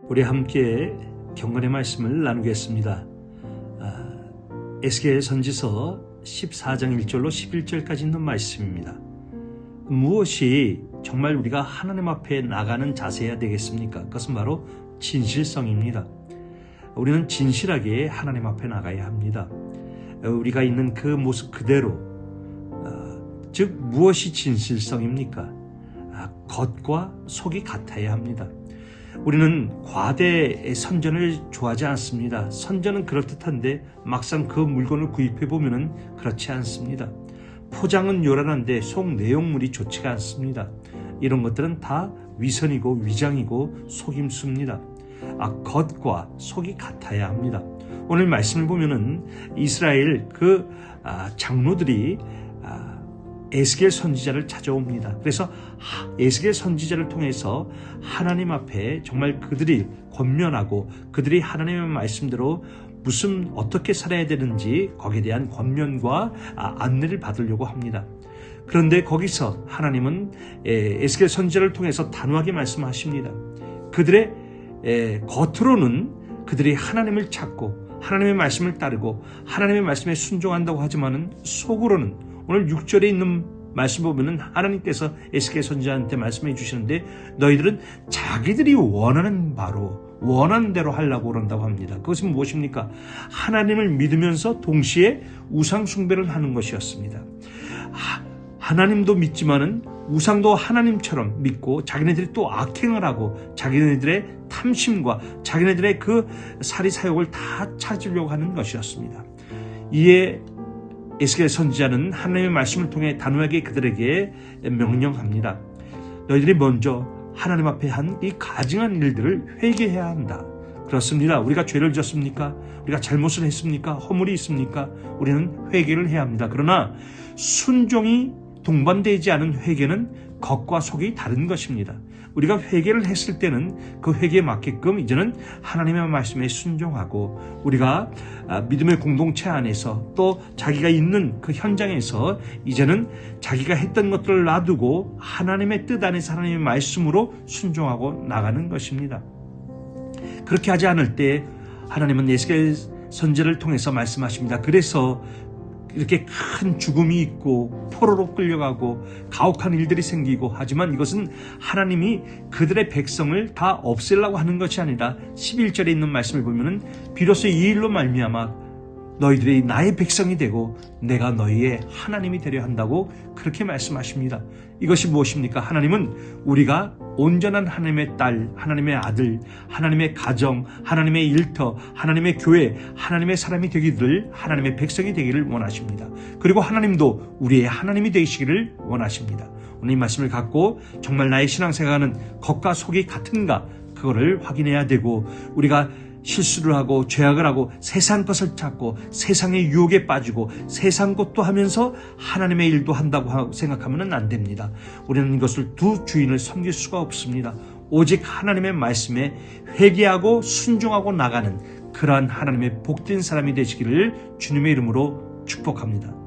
우리 함께 경건의 말씀을 나누겠습니다. 에스겔 선지서 14장 1절로 11절까지 있는 말씀입니다. 무엇이 정말 우리가 하나님 앞에 나가는 자세여야 되겠습니까? 그것은 바로 진실성입니다. 우리는 진실하게 하나님 앞에 나가야 합니다. 우리가 있는 그 모습 그대로, 즉 무엇이 진실성입니까? 겉과 속이 같아야 합니다. 우리는 과대 선전을 좋아하지 않습니다. 선전은 그럴듯한데 막상 그 물건을 구입해 보면 그렇지 않습니다. 포장은 요란한데 속 내용물이 좋지가 않습니다. 이런 것들은 다 위선이고 위장이고 속임수입니다. 겉과 속이 같아야 합니다. 오늘 말씀을 보면은 이스라엘 장로들이 에스겔 선지자를 찾아옵니다. 그래서 에스겔 선지자를 통해서 하나님 앞에 정말 그들이 권면하고 그들이 하나님의 말씀대로 어떻게 살아야 되는지 거기에 대한 권면과 안내를 받으려고 합니다. 그런데 거기서 하나님은 에스겔 선지자를 통해서 단호하게 말씀하십니다. 그들의 겉으로는 그들이 하나님을 찾고 하나님의 말씀을 따르고 하나님의 말씀에 순종한다고 하지만은 속으로는 오늘 6절에 있는 말씀 보면은 하나님께서 에스겔 선지자한테 말씀해 주시는데 너희들은 자기들이 원하는 대로 하려고 그런다고 합니다. 그것은 무엇입니까? 하나님을 믿으면서 동시에 우상 숭배를 하는 것이었습니다. 하나님도 믿지만은 우상도 하나님처럼 믿고 자기네들이 또 악행을 하고 자기네들의 탐심과 자기네들의 그 사리사욕을 다 찾으려고 하는 것이었습니다. 이에 에스겔 선지자는 하나님의 말씀을 통해 단호하게 그들에게 명령합니다. 너희들이 먼저 하나님 앞에 한 이 가증한 일들을 회개해야 한다. 그렇습니다. 우리가 죄를 졌습니까? 우리가 잘못을 했습니까? 허물이 있습니까? 우리는 회개를 해야 합니다. 그러나 순종이 동반되지 않은 회개는 겉과 속이 다른 것입니다. 우리가 회개를 했을 때는 그 회개에 맞게끔 이제는 하나님의 말씀에 순종하고 우리가 믿음의 공동체 안에서 또 자기가 있는 그 현장에서 이제는 자기가 했던 것들을 놔두고 하나님의 뜻 안에서 하나님의 말씀으로 순종하고 나가는 것입니다. 그렇게 하지 않을 때 하나님은 에스겔 선지자를 통해서 말씀하십니다. 그래서 이렇게 큰 죽음이 있고 포로로 끌려가고 가혹한 일들이 생기고 하지만 이것은 하나님이 그들의 백성을 다 없애려고 하는 것이 아니라 11절에 있는 말씀을 보면은 비로소 이 일로 말미암아 너희들이 나의 백성이 되고 내가 너희의 하나님이 되려 한다고 그렇게 말씀하십니다. 이것이 무엇입니까? 하나님은 우리가 온전한 하나님의 딸, 하나님의 아들, 하나님의 가정, 하나님의 일터, 하나님의 교회, 하나님의 사람이 되기를 하나님의 백성이 되기를 원하십니다. 그리고 하나님도 우리의 하나님이 되시기를 원하십니다. 오늘 이 말씀을 갖고 정말 나의 신앙생활은 겉과 속이 같은가 그거를 확인해야 되고 우리가 실수를 하고 죄악을 하고 세상 것을 찾고 세상의 유혹에 빠지고 세상 것도 하면서 하나님의 일도 한다고 생각하면 안 됩니다. 우리는 이것을 두 주인을 섬길 수가 없습니다. 오직 하나님의 말씀에 회개하고 순종하고 나가는 그러한 하나님의 복된 사람이 되시기를 주님의 이름으로 축복합니다.